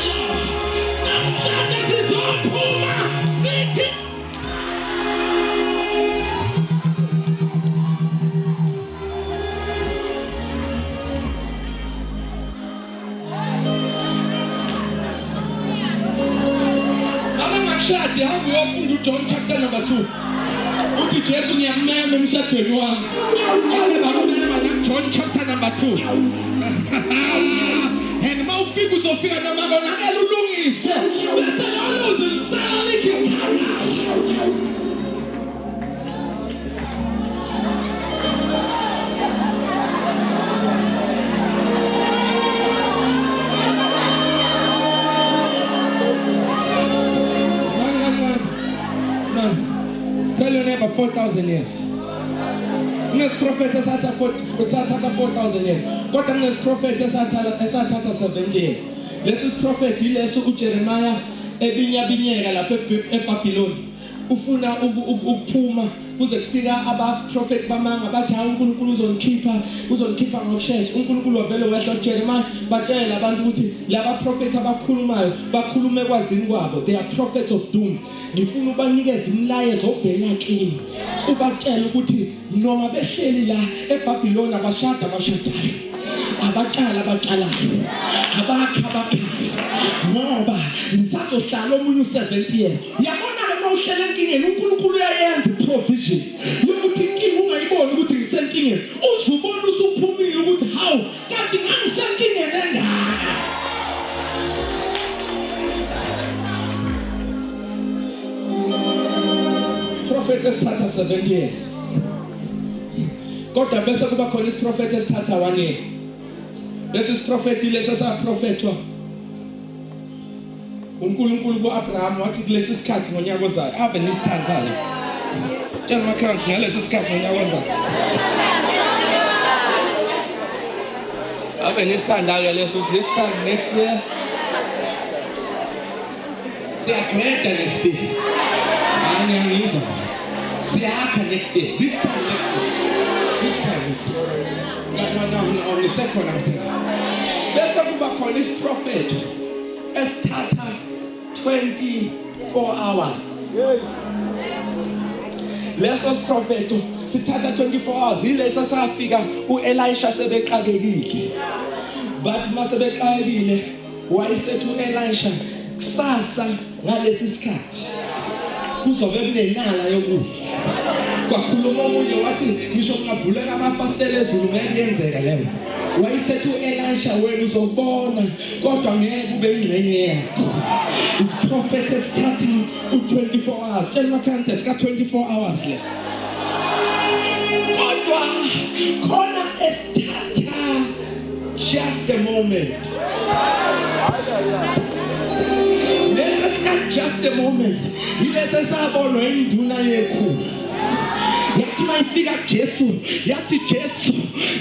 namhlanje sizophuma sithi shadi hangu yofunda uJohn chapter number 2. Uthi Jesu ngiyamema emshadweni wami. Ake bakumema John chapter number 2. And mawufika uzofika namabonakala ulungise. Bese loluze lisala lithi tell your neighbor 4,000 years. Nes prophet esatha 4,000 years. Kodwa nes prophet esatha 70 years. Lesi prophet yileso uJeremiah ebinyabinyeka lapha eBabylon. Ufuna ukuphuma kuze kufika abaprofeti bamanga bathi hayi uNkulunkulu uzonikhipha ngokusheshsha. uNkulunkulu wavele wehla uJeremiah batshela abantu ukuthi laba prophet abakhulumayo bakhulume kwazini kwabo. They are prophets of doom. Ngifuna ubanikeza imlayezo ovela kimi. Ubatshela ukuthi noma behleli la eBabylon abashada abashadayo. Abatshalayo abakha ngoba ngisazohlala omunye u70 years. Uyabona ke mawuhlele enkingeni uNkulunkulu uyayenza provision yokuthi inkinga ungayiboni ukuthi ngisenkingeni uzubona usuphumile ukuthi hawu kanti ngangisenkingeni engaka. Prophet esithatha 70 years. Kodwa bese kuba khona isiprophet esithatha 1 year. Lesi isiprophethi lesi saprofethwa uNkulunkulu kuAbraham wathi kulesi sikhathi ngonyaka ozayo ave nisithandayo. Tshela umakhaya ngalesi sikhathi ngonyaka ozayo. Ave nisithandayo leso this time next year. Siyakreda next year. Angiyangizwa. Siyakha next year. This time next year. This time next year. No, on the second after. Bese kuba khona isiprophet esithatha 24 hours. Leso siprofeto sithatha 24 hours. Yilesa safika uElisha sebeqakekile. But masebexakekile wayesethu uElisha kusasa ngalesi sikhathi kuzobe kunenala yokudla. Kwakhuluma omunye wathi ngisho kungavuleka amafasitela ezulu ngeke yenzeka leyo. Wayesethu uElisha wena uzobona kodwa ngeke ube ingxenye yakho. Prophet is starting 24 hours. Tell my contest got 24 hours left. Kodwa khona esithatha just a moment. Let's start just a moment. Let's sabonwa induna yekhulu. Yathi mayifika Jesu, yathi Jesu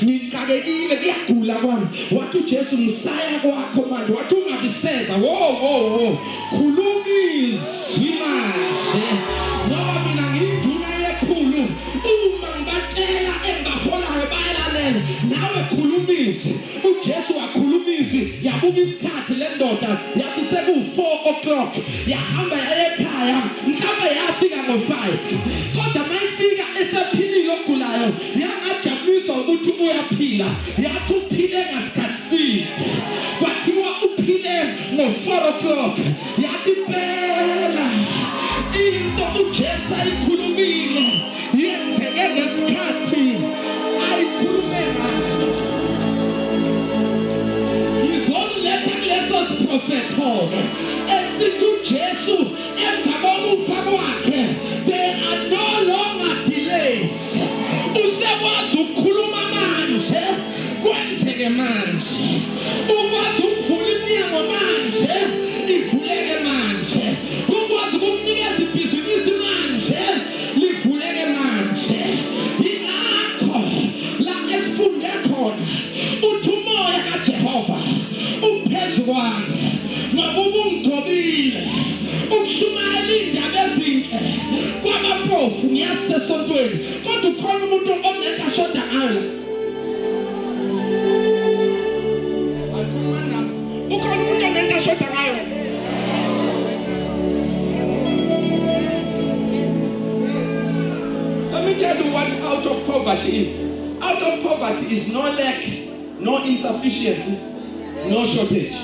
ngikakekile kuyagula kwami. Wathi Jesu ngisaya kwakho manje, wathi ungabiseza. Wo. Khulumizwi manje. Ngoba mina ngiyinduna yekhulu. Uma ngibatshela engaholayo bayalalela. Nawe khulumizwi. uJesu wakhulumizwi yabuka isikhathi le ndoda yathi seku4 o'clock yahamba ekhaya mhlawumbe yafika ngo5 kodwa mayifika esephilile ogulayo yangajabulisa ukuthi uyaphila yathi uphile ngasikhathi kwathiwa uphile ngo4 o'clock yathi phela into uJesu ayikhulumile yenzeke ngesikhathi ayikhulume ngaso. Prophet esithi uJesu emva kokufa kwakhe there are no longer delays. Usekwazi ukukhuluma manje kwenzeke manje. Ukwazi ukuvula iminyango manje ivuleke manje. Ukwazi ukunikeza ibhizinisi manje livuleke manje. Yingakho la esifunde khona uthi umoya kaJehova uphezu kwami. Ngobungcobile ukushumayela indaba ezinhle kwabaprofu ngiyasesontweni kodwa ukhona umuntu ongenza shoda ngayo ukhona umuntu ongenza shoda ngayo. Let me tell you what out of poverty is. Out of poverty is no lack, no insufficiency, no shortage.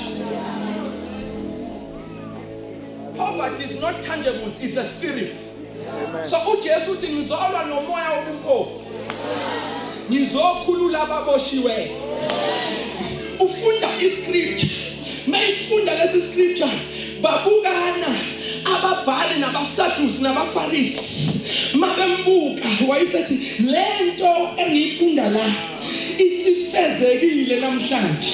Poverty is not tangible, it's a spirit. Amen. So uJesu uthi ngizolwa nomoya wobumpofu. Ngizokhulula ababoshiwe. Ufunda iscripture. Mayifunda lesi scripture babukana ababhali nabaSadusi nabaFarisi. Mabembuka wayesethi lento engiyifunda la isifezekile namhlanje.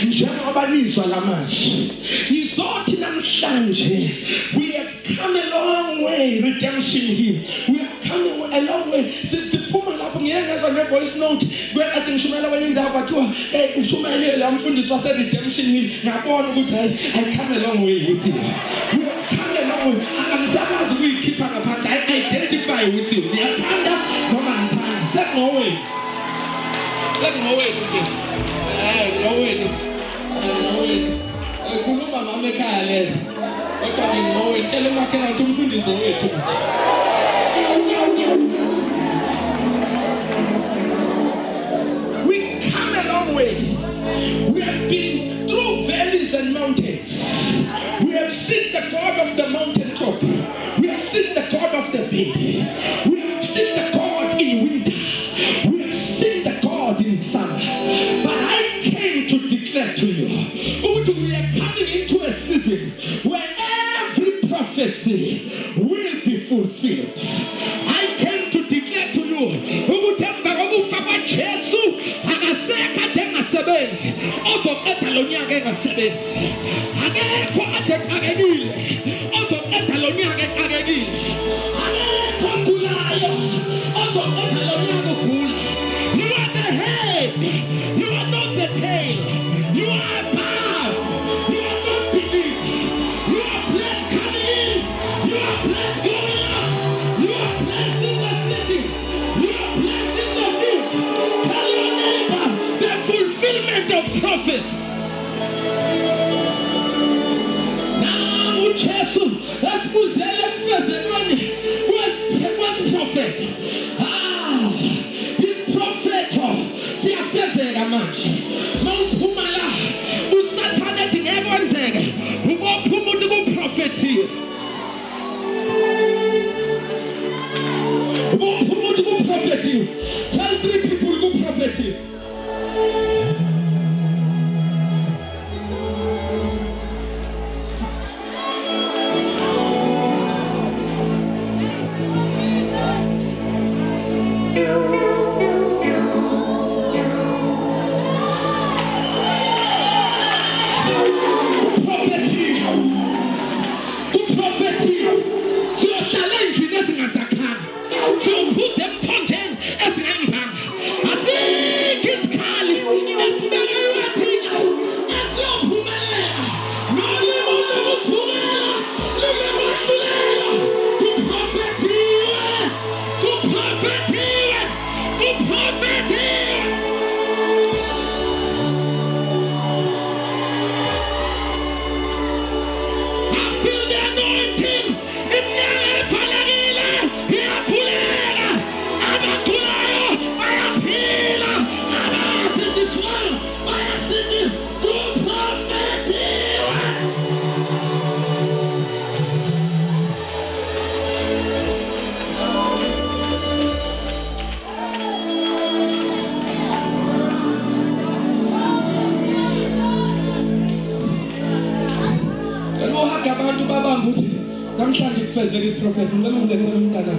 Njengoba nizwa lamazwi ngizothi namhlanje we have come a long way. Redemption here, we have come a long way. Siphuma lapho ngiyengezwa ngevoice note kwethi ngishumela kwenye indawo kwathiwa ushumayele la mfundisi wase redemption here ngabona ukuthi I come a long way with you. We have come a long way. Angisakazi ukuyikhipha ngaphandle. I identify with you. Ngiyathanda noma ngithanda. Sekunowe nje. Khuluma mama ekhaya lelo. Kodwa nginowe tshela umakhela ukuthi umfundisi wethu. We come a long way. We have been through valleys and mountains. We have seen the God of the mountaintop. We have seen the God of the valley. We have seen the God in winter. We have seen the God in summer. But I came to declare to you, we are coming into a season where every prophecy will be fulfilled. I came to declare to you, ukuthemba kokufa kwaJesu akasekho ade ngasebenzi, ozoqeda lo nyaka engasebenzi. Akekho ade xakekile, ozoqeda lo nyaka exakekile. Akekho ogulayo, ozoqeda lo nyaka ugula. You are the head, you are not the tail. You are above, you are not beneath. You are blessed coming in, you are blessed going out, you are blessed in the city, you are blessed in the field. Tell your neighbor the fulfillment of prophecy. ezingasakhanga siyophuza emthonjeni esingangibanga asikho isikhali esibekwe thina esiyophumelela nolimo lokuthumela lulemahlulela kuprofethiwe abantu babamba ukuthi namhlanje kufezeke isiprofethi ngicela ungilethele umntana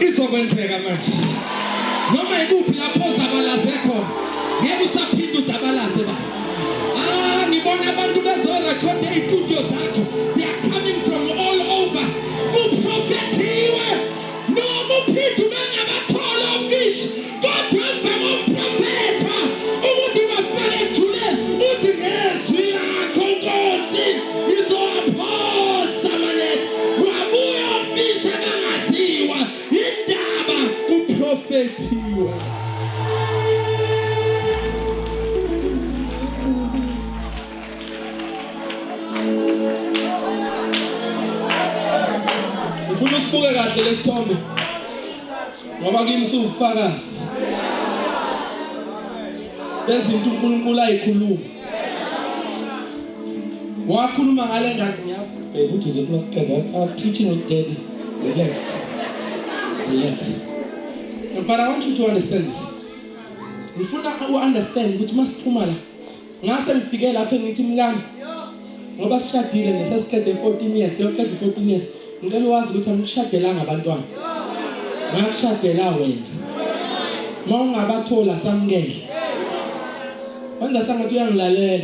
izokwenzeka manje noma ikuphi lapho zabalaze khona ngeke usaphinde uzabalaze ba ngibona abantu bezorekhoda istudio zakho they are coming from all over uprofethiwe noma uphinde bengabathola ofish kodwa emva komprofetha ukuthi bafike ejuleni uthi ngezwi lakho Nkosi izowaphosa manet wabuya ofish abangaziwa indaba kuprofethiwe ufuna usibuke kahle lesithombe ngoba kimi siwufakazi bezinto uNkulunkulu ayikhuluma wakhuluma ngale ngane ngiyafuna ukuthi uzofuna siqeda I was preaching with daddy relax but I want you to understand ngifuna u-understand ukuthi masiphuma la ngase ngifike lapha ngithi mlami ngoba sishadile nesesiqede 14 years yoqeda 14 years ngicela wazi ukuthi angikushadela ngabantwana ngakushadela wena mawungabathola samukele wenza sangathi uyangilalela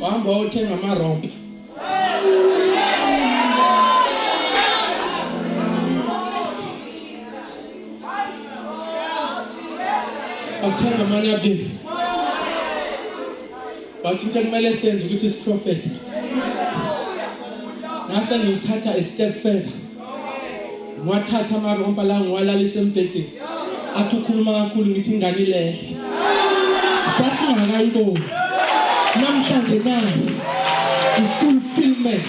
wahamba wothenga amarompa athenga amanabini bathi into kumele senze ukuthi isiprofeti ngase ngithatha a step further ngwathatha amarompa la ngiwalalisa embhedeni athi ukhuluma kakhulu ngithi ingane ilele sasingakayiboni namhlanje nayo the fulfillment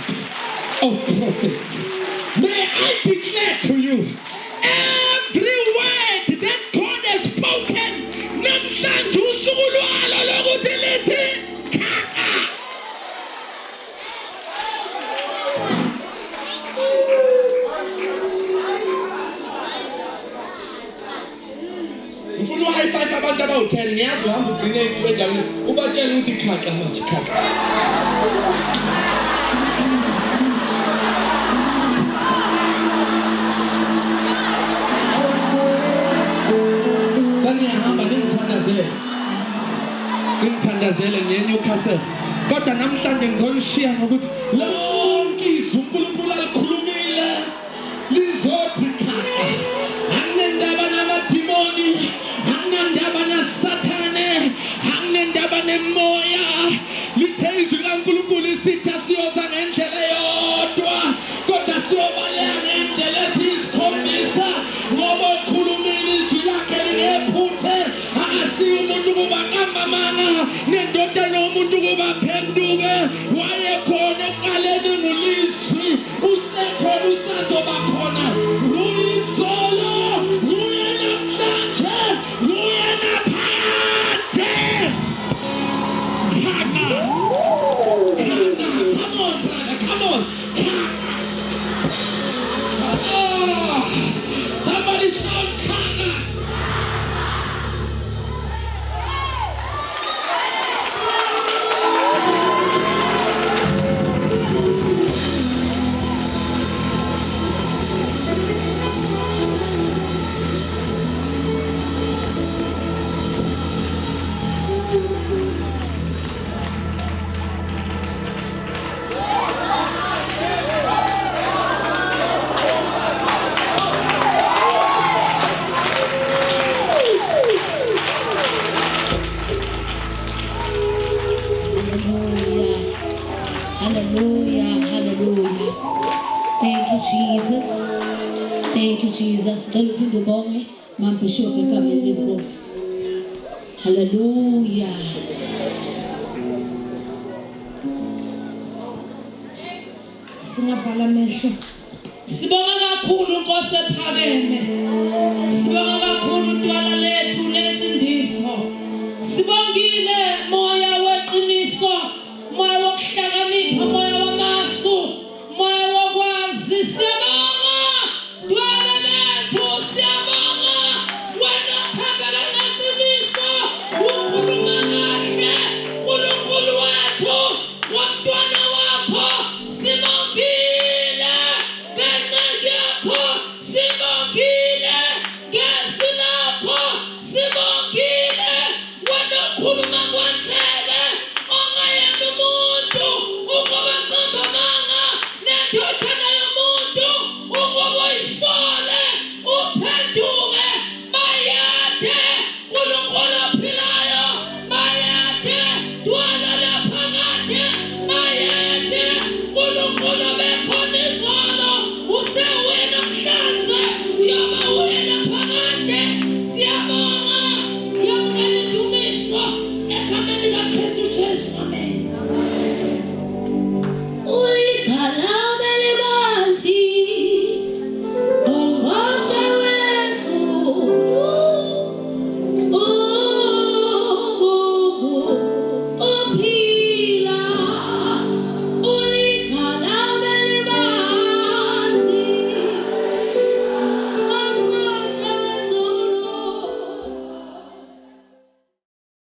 of prophecy may I declare to you every word that God has spoken namhlanje usuku lwalo lokuthi lithi ngifuna high five abantu abawu10 niyazi uhamba ugcine into endaweni ubatshela ukuthi khaka manje khaka saniyahamba ngimthandazele ngeNewcastle kodwa namhlanje ngizonishiya ngokuthi lonke izwi uNkulunkulu alikhulumile lizothi khaka anendaba namadimoni anendaba naSathane emoya lithe izwi likaNkulunkulu isithi asiyoza ngendlela eyodwa kodwa siyobaleka ngendlela eziyisikhombisa ngoba ukhulumile izwi lakhe lingephuthe akasiyo umuntu kuba kamamanga nendoda nomuntu kuba phenduke wayekhona ekuqaleni ngulizwi usekhona usazoba khona uyizolo nguye namhlanje nguye naphakade khana come on brother come on oh, somebody shout khana. Hallelujah, hallelujah. Thank you, Jesus. Thank you, Jesus. Cela uphinde ubonge mambishop egameni lenkosi. Hallelujah. Singavala amehlo. Sibonga kakhulu Nkosi ephakeme.